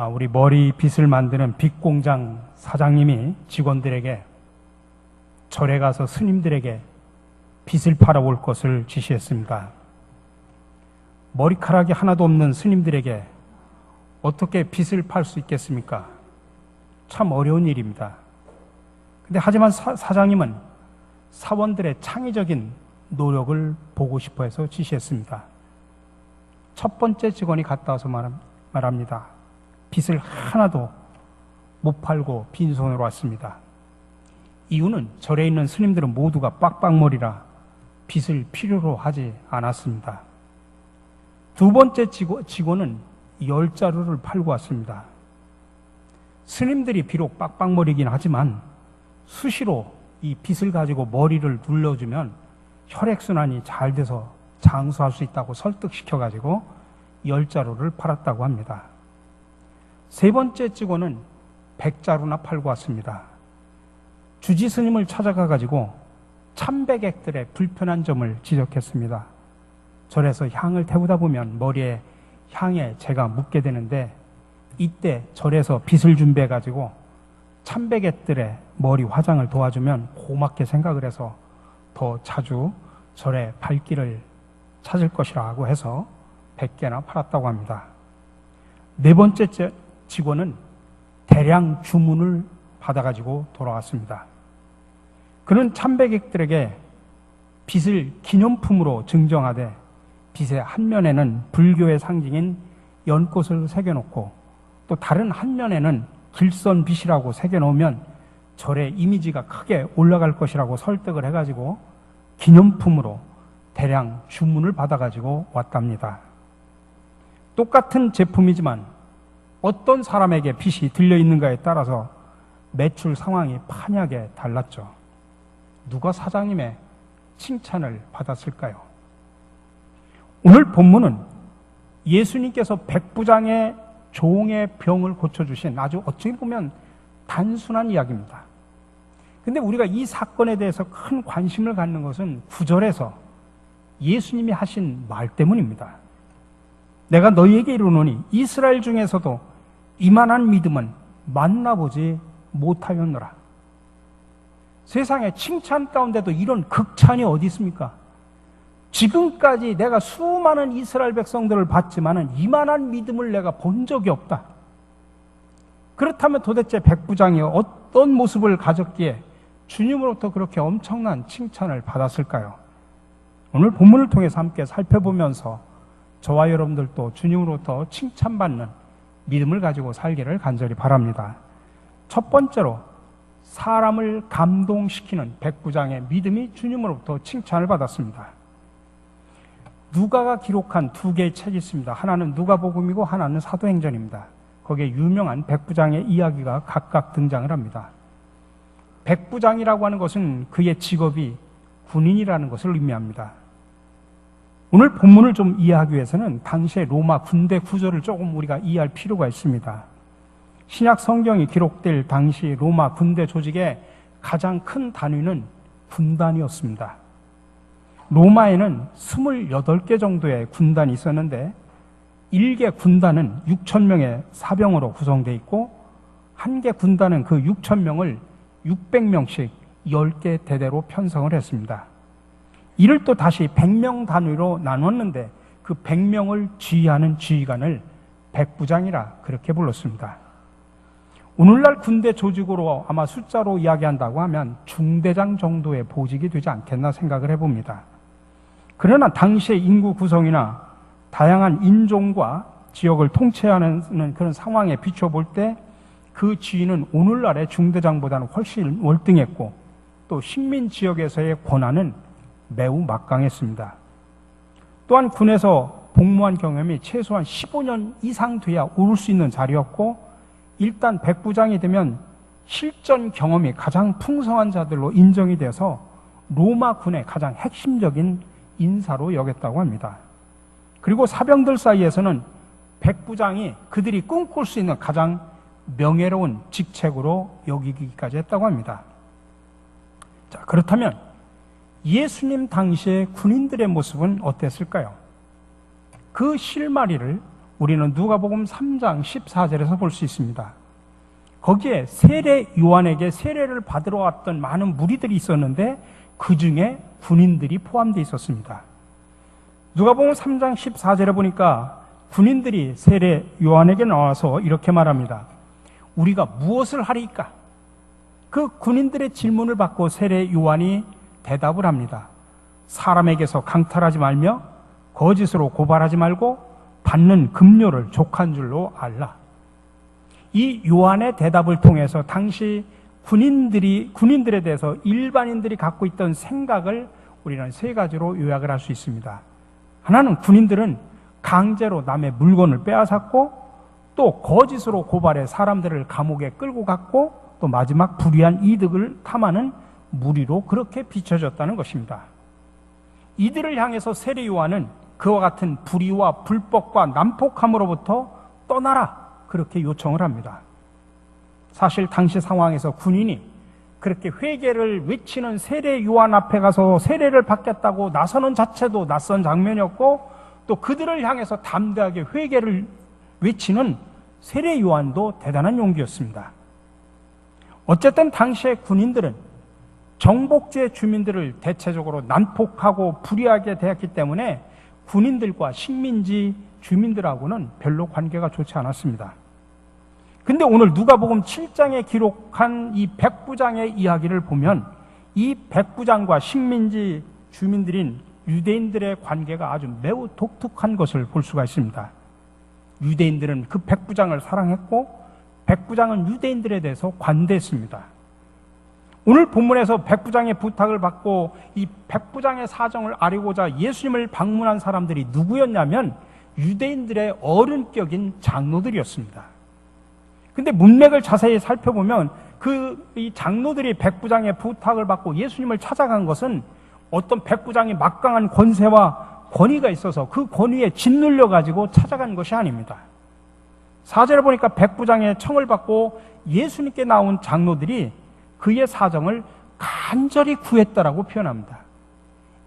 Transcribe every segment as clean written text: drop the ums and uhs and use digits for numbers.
우리 머리 빗을 만드는 빗공장 사장님이 직원들에게 절에 가서 스님들에게 빗을 팔아올 것을 지시했습니다. 머리카락이 하나도 없는 스님들에게 어떻게 빗을 팔 수 있겠습니까? 참 어려운 일입니다. 근데 하지만 사장님은 사원들의 창의적인 노력을 보고 싶어 해서 지시했습니다. 첫 번째 직원이 갔다 와서 말합니다. 빗을 하나도 못 팔고 빈손으로 왔습니다. 이유는 절에 있는 스님들은 모두가 빡빡머리라 빗을 필요로 하지 않았습니다. 두 번째 직원은 10자루를 팔고 왔습니다. 스님들이 비록 빡빡머리긴 하지만 수시로 이 빗을 가지고 머리를 눌러주면 혈액순환이 잘 돼서 장수할 수 있다고 설득시켜가지고 10자루를 팔았다고 합니다. 세 번째 직원은 100자루나 팔고 왔습니다. 주지 스님을 찾아가가지고 참배객들의 불편한 점을 지적했습니다. 절에서 향을 태우다 보면 머리에 향에 재가 묻게 되는데 이때 절에서 빗을 준비해가지고 참배객들의 머리 화장을 도와주면 고맙게 생각을 해서 더 자주 절의 발길을 찾을 것이라고 해서 100개나 팔았다고 합니다. 네 번째 직원은 대량 주문을 받아가지고 돌아왔습니다. 그는 참배객들에게 빗을 기념품으로 증정하되 빗의 한 면에는 불교의 상징인 연꽃을 새겨놓고 또 다른 한 면에는 길선빗이라고 새겨놓으면 절의 이미지가 크게 올라갈 것이라고 설득을 해가지고 기념품으로 대량 주문을 받아가지고 왔답니다. 똑같은 제품이지만 어떤 사람에게 빗이 들려있는가에 따라서 매출 상황이 판이하게 달랐죠. 누가 사장님의 칭찬을 받았을까요? 오늘 본문은 예수님께서 백부장의 종의 병을 고쳐주신 아주 어찌 보면 단순한 이야기입니다. 근데 우리가 이 사건에 대해서 큰 관심을 갖는 것은 9절에서 예수님이 하신 말 때문입니다. 내가 너희에게 이르노니 이스라엘 중에서도 이만한 믿음은 만나보지 못하였노라. 세상에 칭찬 가운데도 이런 극찬이 어디 있습니까? 지금까지 내가 수많은 이스라엘 백성들을 봤지만은 이만한 믿음을 내가 본 적이 없다. 그렇다면 도대체 백부장이 어떤 모습을 가졌기에 주님으로부터 그렇게 엄청난 칭찬을 받았을까요? 오늘 본문을 통해서 함께 살펴보면서 저와 여러분들도 주님으로부터 칭찬받는 믿음을 가지고 살기를 간절히 바랍니다. 첫 번째로 사람을 감동시키는 백부장의 믿음이 주님으로부터 칭찬을 받았습니다. 누가가 기록한 두 개의 책이 있습니다. 하나는 누가복음이고 하나는 사도행전입니다. 거기에 유명한 백부장의 이야기가 각각 등장을 합니다. 백부장이라고 하는 것은 그의 직업이 군인이라는 것을 의미합니다. 오늘 본문을 좀 이해하기 위해서는 당시의 로마 군대 구조를 조금 우리가 이해할 필요가 있습니다. 신약 성경이 기록될 당시 로마 군대 조직의 가장 큰 단위는 군단이었습니다. 로마에는 28개 정도의 군단이 있었는데 1개 군단은 6,000명의 사병으로 구성되어 있고 1개 군단은 그 6,000명을 600명씩 10개 대대로 편성을 했습니다. 이를 또 다시 100명 단위로 나눴는데 그 100명을 지휘하는 지휘관을 백부장이라 그렇게 불렀습니다. 오늘날 군대 조직으로 아마 숫자로 이야기한다고 하면 중대장 정도의 보직이 되지 않겠나 생각을 해봅니다. 그러나 당시의 인구 구성이나 다양한 인종과 지역을 통치하는 그런 상황에 비춰볼 때 그 지위는 오늘날의 중대장보다는 훨씬 월등했고 또 식민 지역에서의 권한은 매우 막강했습니다. 또한 군에서 복무한 경험이 최소한 15년 이상 돼야 오를 수 있는 자리였고 일단 백부장이 되면 실전 경험이 가장 풍성한 자들로 인정이 돼서 로마 군의 가장 핵심적인 인사로 여겼다고 합니다. 그리고 사병들 사이에서는 백부장이 그들이 꿈꿀 수 있는 가장 명예로운 직책으로 여기기까지 했다고 합니다. 자, 그렇다면 예수님 당시의 군인들의 모습은 어땠을까요? 그 실마리를 우리는 누가복음 3장 14절에서 볼 수 있습니다. 거기에 세례 요한에게 세례를 받으러 왔던 많은 무리들이 있었는데 그 중에 군인들이 포함되어 있었습니다. 누가복음 3장 14절에 보니까 군인들이 세례 요한에게 나와서 이렇게 말합니다. 우리가 무엇을 하리까? 그 군인들의 질문을 받고 세례 요한이 대답을 합니다. 사람에게서 강탈하지 말며 거짓으로 고발하지 말고 받는 급료를 족한 줄로 알라. 이 요한의 대답을 통해서 당시 군인들에 대해서 일반인들이 갖고 있던 생각을 우리는 세 가지로 요약을 할 수 있습니다. 하나는 군인들은 강제로 남의 물건을 빼앗았고, 또 거짓으로 고발해 사람들을 감옥에 끌고 갔고, 또 마지막 불의한 이득을 탐하는 무리로 그렇게 비춰졌다는 것입니다. 이들을 향해서 세례 요한은 그와 같은 불의와 불법과 난폭함으로부터 떠나라, 그렇게 요청을 합니다. 사실 당시 상황에서 군인이 그렇게 회개를 외치는 세례 요한 앞에 가서 세례를 받겠다고 나서는 자체도 낯선 장면이었고, 또 그들을 향해서 담대하게 회개를 외치는 세례 요한도 대단한 용기였습니다. 어쨌든 당시의 군인들은 정복지의 주민들을 대체적으로 난폭하고 불의하게 대했기 때문에 군인들과 식민지 주민들하고는 별로 관계가 좋지 않았습니다. 근데 오늘 누가복음 7장에 기록한 이 백부장의 이야기를 보면 이 백부장과 식민지 주민들인 유대인들의 관계가 아주 매우 독특한 것을 볼 수가 있습니다. 유대인들은 그 백부장을 사랑했고 백부장은 유대인들에 대해서 관대했습니다. 오늘 본문에서 백부장의 부탁을 받고 이 백부장의 사정을 알고자 예수님을 방문한 사람들이 누구였냐면 유대인들의 어른격인 장로들이었습니다. 근데 문맥을 자세히 살펴보면 이 장로들이 백부장의 부탁을 받고 예수님을 찾아간 것은 어떤 백부장이 막강한 권세와 권위가 있어서 그 권위에 짓눌려 가지고 찾아간 것이 아닙니다. 4절에 보니까 백부장의 청을 받고 예수님께 나온 장로들이 그의 사정을 간절히 구했다라고 표현합니다.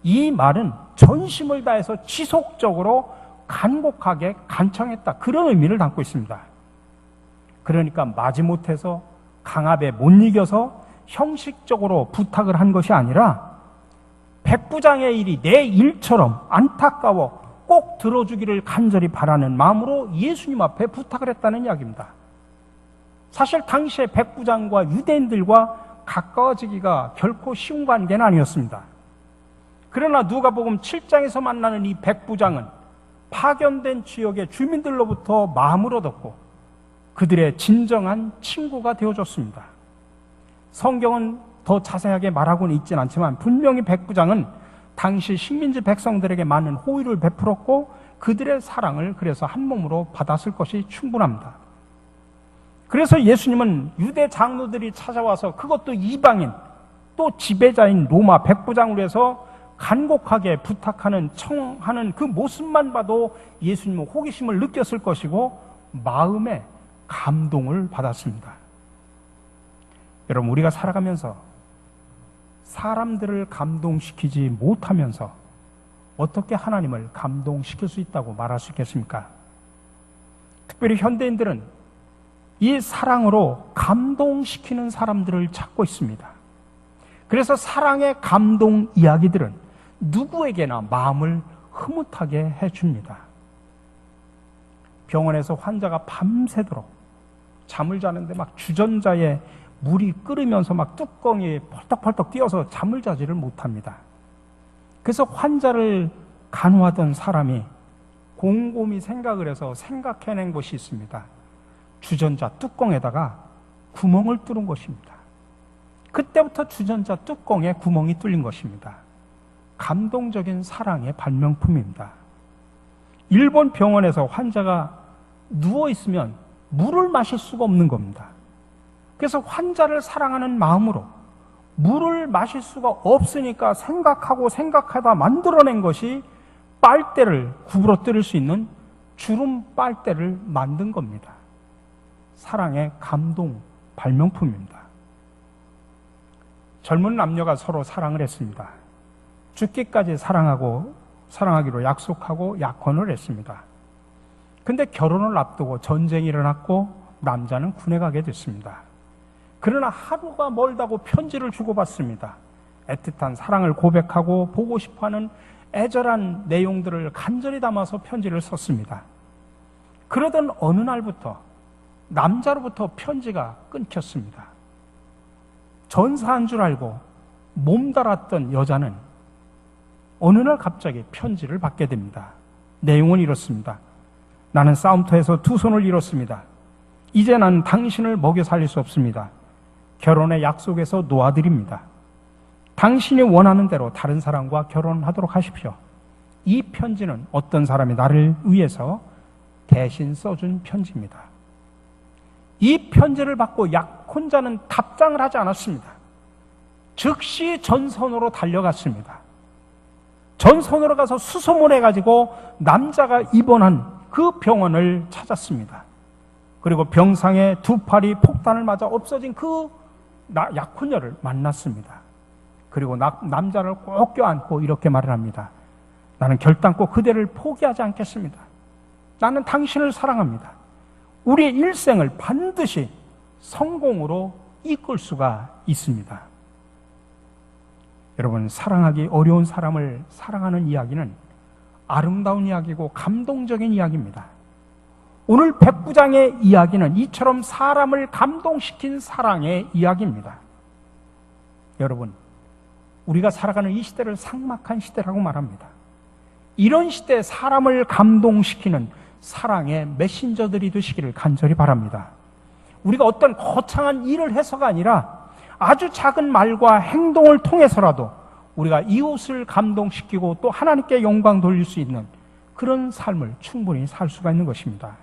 이 말은 전심을 다해서 지속적으로 간곡하게 간청했다, 그런 의미를 담고 있습니다. 그러니까 마지못해서 강압에 못 이겨서 형식적으로 부탁을 한 것이 아니라 백부장의 일이 내 일처럼 안타까워 꼭 들어주기를 간절히 바라는 마음으로 예수님 앞에 부탁을 했다는 이야기입니다. 사실 당시에 백부장과 유대인들과 가까워지기가 결코 쉬운 관계는 아니었습니다. 그러나 누가복음 7장에서 만나는 이 백부장은 파견된 지역의 주민들로부터 마음을 얻었고 그들의 진정한 친구가 되어줬습니다. 성경은 더 자세하게 말하고는 있지는 않지만 분명히 백부장은 당시 식민지 백성들에게 많은 호의를 베풀었고 그들의 사랑을 그래서 한 몸으로 받았을 것이 충분합니다. 그래서 예수님은 유대 장로들이 찾아와서 그것도 이방인 또 지배자인 로마 백부장으로 해서 간곡하게 부탁하는 청하는 그 모습만 봐도 예수님은 호기심을 느꼈을 것이고 마음에 감동을 받았습니다. 여러분, 우리가 살아가면서 사람들을 감동시키지 못하면서 어떻게 하나님을 감동시킬 수 있다고 말할 수 있겠습니까? 특별히 현대인들은 이 사랑으로 감동시키는 사람들을 찾고 있습니다. 그래서 사랑의 감동 이야기들은 누구에게나 마음을 흐뭇하게 해줍니다. 병원에서 환자가 밤새도록 잠을 자는데 막 주전자에 물이 끓으면서 막 뚜껑이 펄떡펄떡 뛰어서 잠을 자지를 못합니다. 그래서 환자를 간호하던 사람이 곰곰이 생각을 해서 생각해낸 것이 있습니다. 주전자 뚜껑에다가 구멍을 뚫은 것입니다. 그때부터 주전자 뚜껑에 구멍이 뚫린 것입니다. 감동적인 사랑의 발명품입니다. 일본 병원에서 환자가 누워있으면 물을 마실 수가 없는 겁니다. 그래서 환자를 사랑하는 마음으로 물을 마실 수가 없으니까 생각하다 만들어낸 것이 빨대를 구부러뜨릴 수 있는 주름 빨대를 만든 겁니다. 사랑의 감동 발명품입니다. 젊은 남녀가 서로 사랑을 했습니다. 죽기까지 사랑하기로 약속하고 약혼을 했습니다. 근데 결혼을 앞두고 전쟁이 일어났고 남자는 군에 가게 됐습니다. 그러나 하루가 멀다고 편지를 주고받습니다. 애틋한 사랑을 고백하고 보고 싶어하는 애절한 내용들을 간절히 담아서 편지를 썼습니다. 그러던 어느 날부터 남자로부터 편지가 끊겼습니다. 전사한 줄 알고 몸달았던 여자는 어느 날 갑자기 편지를 받게 됩니다. 내용은 이렇습니다. 나는 싸움터에서 두 손을 잃었습니다. 이제 난 당신을 먹여 살릴 수 없습니다. 결혼의 약속에서 놓아드립니다. 당신이 원하는 대로 다른 사람과 결혼하도록 하십시오. 이 편지는 어떤 사람이 나를 위해서 대신 써준 편지입니다. 이 편지를 받고 약혼자는 답장을 하지 않았습니다. 즉시 전선으로 달려갔습니다. 전선으로 가서 수소문해가지고 남자가 입원한 그 병원을 찾았습니다. 그리고 병상에 두 팔이 폭탄을 맞아 없어진 그 약혼녀를 만났습니다. 그리고 남자를 꼭 껴안고 이렇게 말을 합니다. 나는 결단코 그대를 포기하지 않겠습니다. 나는 당신을 사랑합니다. 우리의 일생을 반드시 성공으로 이끌 수가 있습니다. 여러분, 사랑하기 어려운 사람을 사랑하는 이야기는 아름다운 이야기고 감동적인 이야기입니다. 오늘 백부장의 이야기는 이처럼 사람을 감동시킨 사랑의 이야기입니다. 여러분, 우리가 살아가는 이 시대를 삭막한 시대라고 말합니다. 이런 시대에 사람을 감동시키는 사랑의 메신저들이 되시기를 간절히 바랍니다. 우리가 어떤 거창한 일을 해서가 아니라 아주 작은 말과 행동을 통해서라도 우리가 이웃을 감동시키고 또 하나님께 영광 돌릴 수 있는 그런 삶을 충분히 살 수가 있는 것입니다.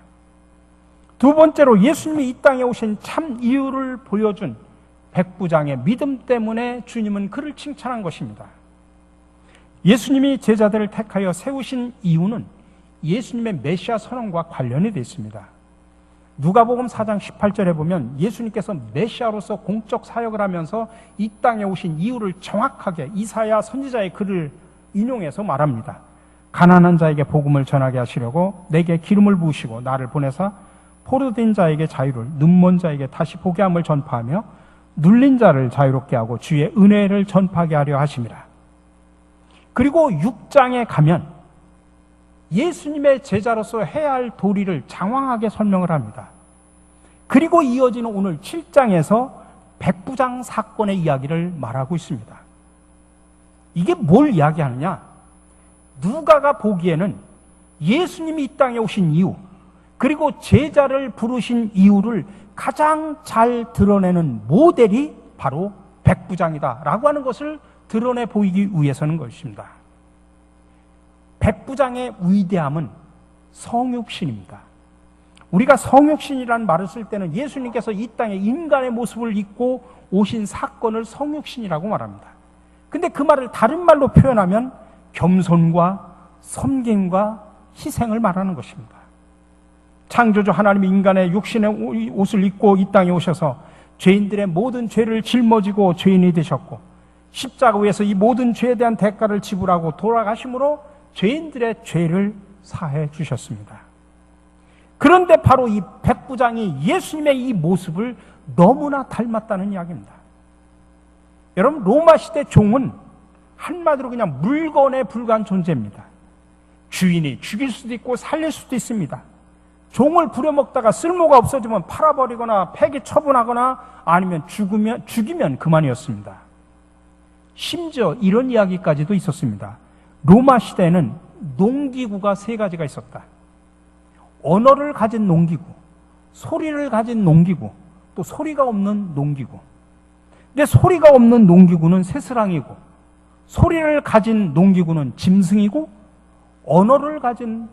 두 번째로 예수님이 이 땅에 오신 참 이유를 보여준 백부장의 믿음 때문에 주님은 그를 칭찬한 것입니다. 예수님이 제자들을 택하여 세우신 이유는 예수님의 메시아 선언과 관련이 되어 있습니다. 누가복음 4장 18절에 보면 예수님께서 메시아로서 공적 사역을 하면서 이 땅에 오신 이유를 정확하게 이사야 선지자의 글을 인용해서 말합니다. 가난한 자에게 복음을 전하게 하시려고 내게 기름을 부으시고 나를 보내사 포로된 자에게 자유를, 눈먼 자에게 다시 보게 함을 전파하며 눌린 자를 자유롭게 하고 주의 은혜를 전파하게 하려 하심이라. 그리고 6장에 가면 예수님의 제자로서 해야 할 도리를 장황하게 설명을 합니다. 그리고 이어지는 오늘 7장에서 백부장 사건의 이야기를 말하고 있습니다. 이게 뭘 이야기하느냐? 누가가 보기에는 예수님이 이 땅에 오신 이유, 그리고 제자를 부르신 이유를 가장 잘 드러내는 모델이 바로 백부장이다라고 하는 것을 드러내 보이기 위해서는 것입니다. 백부장의 위대함은 성육신입니다. 우리가 성육신이라는 말을 쓸 때는 예수님께서 이 땅에 인간의 모습을 입고 오신 사건을 성육신이라고 말합니다. 근데 그 말을 다른 말로 표현하면 겸손과 섬김과 희생을 말하는 것입니다. 창조주 하나님이 인간의 육신의 옷을 입고 이 땅에 오셔서 죄인들의 모든 죄를 짊어지고 죄인이 되셨고 십자가 위에서 이 모든 죄에 대한 대가를 지불하고 돌아가심으로 죄인들의 죄를 사해 주셨습니다. 그런데 바로 이 백부장이 예수님의 이 모습을 너무나 닮았다는 이야기입니다. 여러분, 로마 시대 종은 한마디로 그냥 물건에 불과한 존재입니다. 주인이 죽일 수도 있고 살릴 수도 있습니다. 종을 부려먹다가 쓸모가 없어지면 팔아버리거나 폐기 처분하거나 아니면 죽이면 그만이었습니다. 심지어 이런 이야기까지도 있었습니다. 로마 시대에는 농기구가 3가지가 있었다. 언어를 가진 농기구, 소리를 가진 농기구, 또 소리가 없는 농기구. 근데 소리가 없는 농기구는 새스랑이고, 소리를 가진 농기구는 짐승이고, 언어를 가진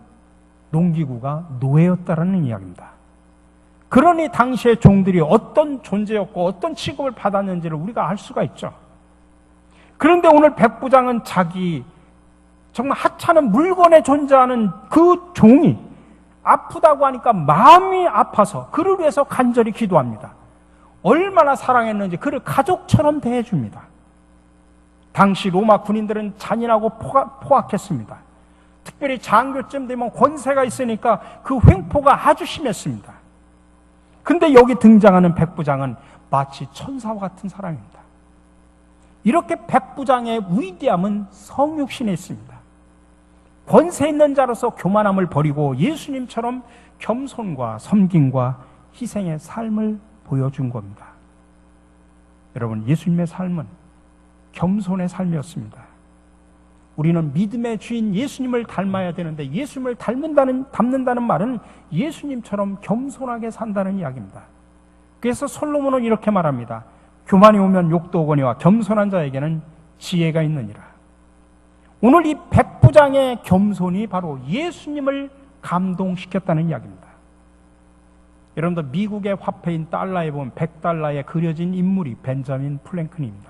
농기구가 노예였다라는 이야기입니다. 그러니 당시의 종들이 어떤 존재였고 어떤 취급을 받았는지를 우리가 알 수가 있죠. 그런데 오늘 백부장은 자기 정말 하찮은 물건에 존재하는 그 종이 아프다고 하니까 마음이 아파서 그를 위해서 간절히 기도합니다. 얼마나 사랑했는지 그를 가족처럼 대해줍니다. 당시 로마 군인들은 잔인하고 포악했습니다. 특별히 장교쯤 되면 권세가 있으니까 그 횡포가 아주 심했습니다. 근데 여기 등장하는 백부장은 마치 천사와 같은 사람입니다. 이렇게 백부장의 위대함은 성육신에 있습니다. 권세 있는 자로서 교만함을 버리고 예수님처럼 겸손과 섬김과 희생의 삶을 보여준 겁니다. 여러분, 예수님의 삶은 겸손의 삶이었습니다. 우리는 믿음의 주인 예수님을 닮아야 되는데, 예수님을 닮는다는 말은 예수님처럼 겸손하게 산다는 이야기입니다. 그래서 솔로몬은 이렇게 말합니다. 교만이 오면 욕도 오거니와 겸손한 자에게는 지혜가 있느니라. 오늘 이 백부장의 겸손이 바로 예수님을 감동시켰다는 이야기입니다. 여러분들, 미국의 화폐인 달러에 보면 100달러에 그려진 인물이 벤자민 프랭클린입니다.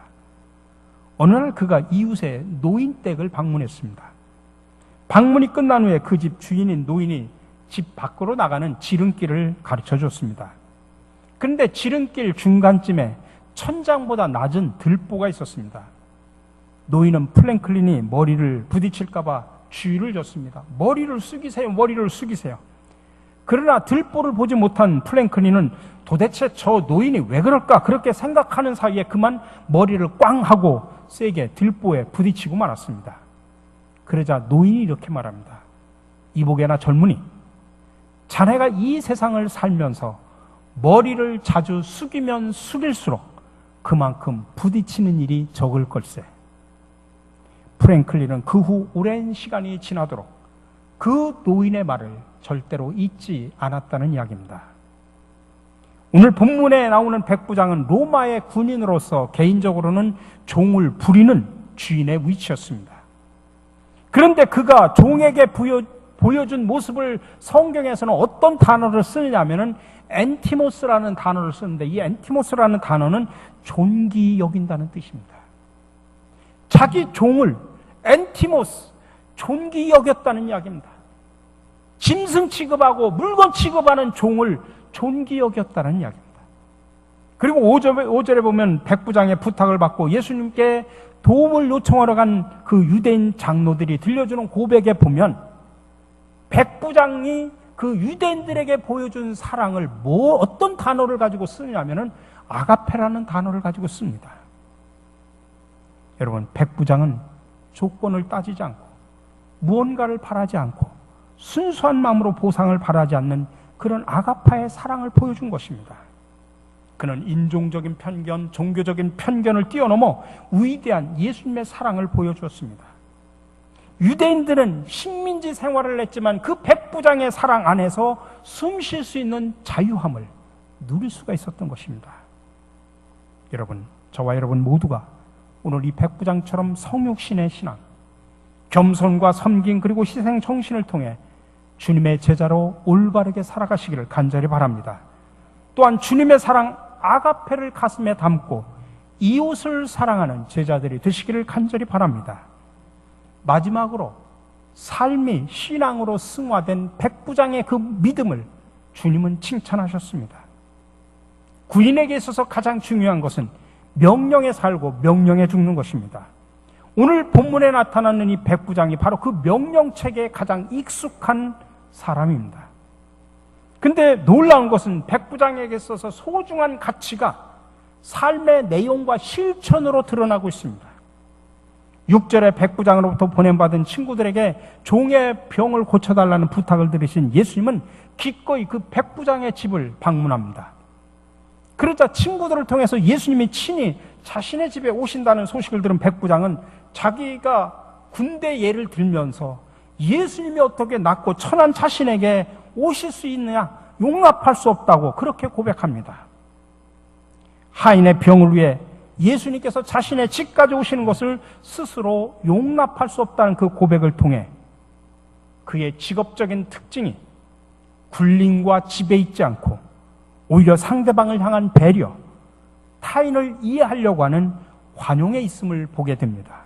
어느 날 그가 이웃의 노인댁을 방문했습니다. 방문이 끝난 후에 그 집 주인인 노인이 집 밖으로 나가는 지름길을 가르쳐 줬습니다. 그런데 지름길 중간쯤에 천장보다 낮은 들보가 있었습니다. 노인은 프랭클린이 머리를 부딪힐까봐 주의를 줬습니다. 머리를 숙이세요, 머리를 숙이세요. 그러나 들보를 보지 못한 프랭클린은 도대체 저 노인이 왜 그럴까 그렇게 생각하는 사이에 그만 머리를 꽝 하고 세게 들보에 부딪히고 말았습니다. 그러자 노인이 이렇게 말합니다. 이보게나 젊은이, 자네가 이 세상을 살면서 머리를 자주 숙이면 숙일수록 그만큼 부딪히는 일이 적을 걸세. 프랭클린은 그 후 오랜 시간이 지나도록 그 노인의 말을 절대로 잊지 않았다는 이야기입니다. 오늘 본문에 나오는 백부장은 로마의 군인으로서 개인적으로는 종을 부리는 주인의 위치였습니다. 그런데 그가 종에게 보여준 모습을 성경에서는 어떤 단어를 쓰느냐면은 엔티모스라는 단어를 쓰는데, 이 엔티모스라는 단어는 존귀 여긴다는 뜻입니다. 자기 종을 엔티모스, 존귀 여겼다는 이야기입니다. 짐승 취급하고 물건 취급하는 종을 존귀 여겼다는 이야기입니다. 그리고 5절에 보면 백부장의 부탁을 받고 예수님께 도움을 요청하러 간 그 유대인 장로들이 들려주는 고백에 보면 백부장이 그 유대인들에게 보여준 사랑을 어떤 단어를 가지고 쓰냐면은 아가페라는 단어를 가지고 씁니다. 여러분, 백부장은 조건을 따지지 않고 무언가를 바라지 않고 순수한 마음으로 보상을 바라지 않는 그런 아가파의 사랑을 보여준 것입니다. 그는 인종적인 편견, 종교적인 편견을 뛰어넘어 위대한 예수님의 사랑을 보여주었습니다. 유대인들은 식민지 생활을 했지만 그 백부장의 사랑 안에서 숨 쉴 수 있는 자유함을 누릴 수가 있었던 것입니다. 여러분, 저와 여러분 모두가 오늘 이 백부장처럼 성육신의 신앙, 겸손과 섬김 그리고 희생 정신을 통해 주님의 제자로 올바르게 살아가시기를 간절히 바랍니다. 또한 주님의 사랑 아가페를 가슴에 담고 이웃을 사랑하는 제자들이 되시기를 간절히 바랍니다. 마지막으로 삶이 신앙으로 승화된 백부장의 그 믿음을 주님은 칭찬하셨습니다. 구인에게 있어서 가장 중요한 것은 명령에 살고 명령에 죽는 것입니다. 오늘 본문에 나타나는 이 백부장이 바로 그 명령체계에 가장 익숙한 사람입니다. 근데 놀라운 것은 백부장에게 있어서 소중한 가치가 삶의 내용과 실천으로 드러나고 있습니다. 6절에 백부장으로부터 보냄받은 친구들에게 종의 병을 고쳐달라는 부탁을 들으신 예수님은 기꺼이 그 백부장의 집을 방문합니다. 그러자 친구들을 통해서 예수님이 친히 자신의 집에 오신다는 소식을 들은 백부장은 자기가 군대 예를 들면서 예수님이 어떻게 낫고 천한 자신에게 오실 수 있느냐, 용납할 수 없다고 그렇게 고백합니다. 하인의 병을 위해 예수님께서 자신의 집까지 오시는 것을 스스로 용납할 수 없다는 그 고백을 통해 그의 직업적인 특징이 굴림과 지배 있지 않고 오히려 상대방을 향한 배려, 타인을 이해하려고 하는 관용에 있음을 보게 됩니다.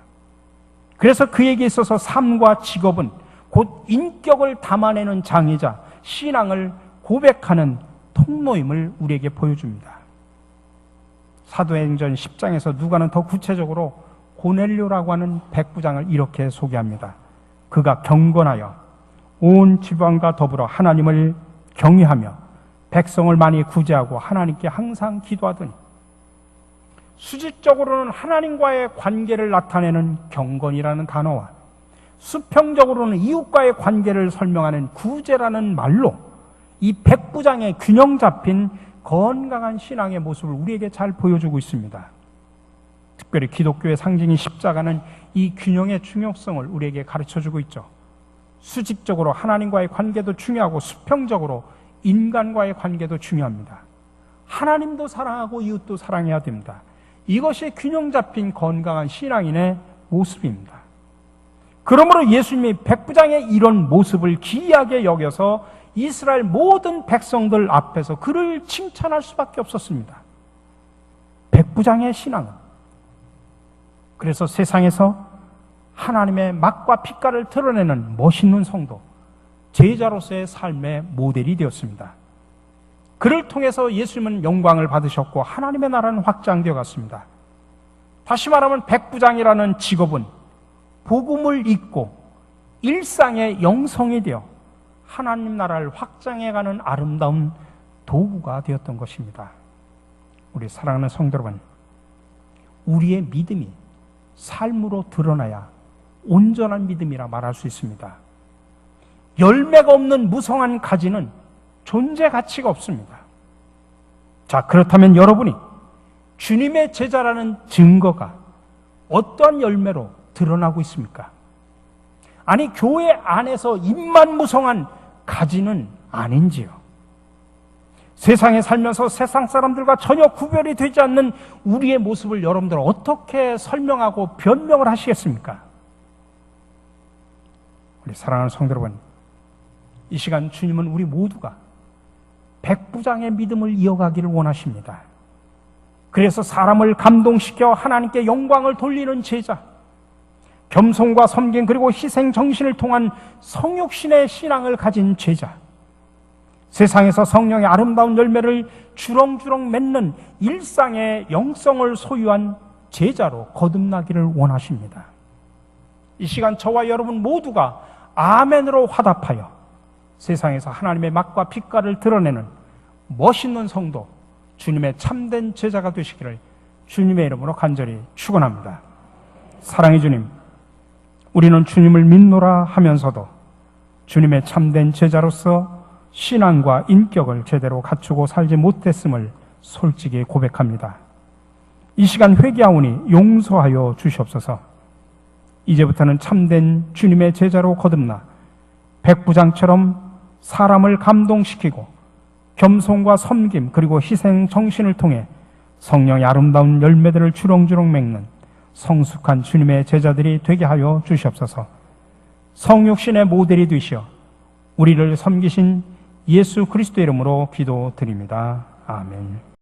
그래서 그에게 있어서 삶과 직업은 곧 인격을 담아내는 장이자 신앙을 고백하는 통로임을 우리에게 보여줍니다. 사도행전 10장에서 누가는 더 구체적으로 고넬료라고 하는 백부장을 이렇게 소개합니다. 그가 경건하여 온 지방과 더불어 하나님을 경외하며 백성을 많이 구제하고 하나님께 항상 기도하더니, 수직적으로는 하나님과의 관계를 나타내는 경건이라는 단어와 수평적으로는 이웃과의 관계를 설명하는 구제라는 말로 이 백부장의 균형 잡힌 건강한 신앙의 모습을 우리에게 잘 보여주고 있습니다. 특별히 기독교의 상징인 십자가는 이 균형의 중요성을 우리에게 가르쳐주고 있죠. 수직적으로 하나님과의 관계도 중요하고 수평적으로 인간과의 관계도 중요합니다. 하나님도 사랑하고 이웃도 사랑해야 됩니다. 이것이 균형 잡힌 건강한 신앙인의 모습입니다. 그러므로 예수님이 백부장의 이런 모습을 기이하게 여겨서 이스라엘 모든 백성들 앞에서 그를 칭찬할 수밖에 없었습니다. 백부장의 신앙은 그래서 세상에서 하나님의 맛과 빛깔을 드러내는 멋있는 성도, 제자로서의 삶의 모델이 되었습니다. 그를 통해서 예수님은 영광을 받으셨고 하나님의 나라는 확장되어 갔습니다. 다시 말하면 백부장이라는 직업은 복음을 잊고 일상의 영성이 되어 하나님 나라를 확장해가는 아름다운 도구가 되었던 것입니다. 우리 사랑하는 성도 여러분, 우리의 믿음이 삶으로 드러나야 온전한 믿음이라 말할 수 있습니다. 열매가 없는 무성한 가지는 존재 가치가 없습니다. 자, 그렇다면 여러분이 주님의 제자라는 증거가 어떠한 열매로 드러나고 있습니까? 아니, 교회 안에서 입만 무성한 가지는 아닌지요? 세상에 살면서 세상 사람들과 전혀 구별이 되지 않는 우리의 모습을 여러분들 어떻게 설명하고 변명을 하시겠습니까? 우리 사랑하는 성도 여러분, 이 시간 주님은 우리 모두가 백부장의 믿음을 이어가기를 원하십니다. 그래서 사람을 감동시켜 하나님께 영광을 돌리는 제자, 겸손과 섬김 그리고 희생 정신을 통한 성육신의 신앙을 가진 제자, 세상에서 성령의 아름다운 열매를 주렁주렁 맺는 일상의 영성을 소유한 제자로 거듭나기를 원하십니다. 이 시간 저와 여러분 모두가 아멘으로 화답하여 세상에서 하나님의 맛과 빛깔을 드러내는 멋있는 성도, 주님의 참된 제자가 되시기를 주님의 이름으로 간절히 축원합니다. 사랑의 주님, 우리는 주님을 믿노라 하면서도 주님의 참된 제자로서 신앙과 인격을 제대로 갖추고 살지 못했음을 솔직히 고백합니다. 이 시간 회개하오니 용서하여 주시옵소서. 이제부터는 참된 주님의 제자로 거듭나 백부장처럼 사람을 감동시키고 겸손과 섬김 그리고 희생 정신을 통해 성령의 아름다운 열매들을 주렁주렁 맺는 성숙한 주님의 제자들이 되게 하여 주시옵소서. 성육신의 모델이 되시어 우리를 섬기신 예수 그리스도의 이름으로 기도드립니다. 아멘.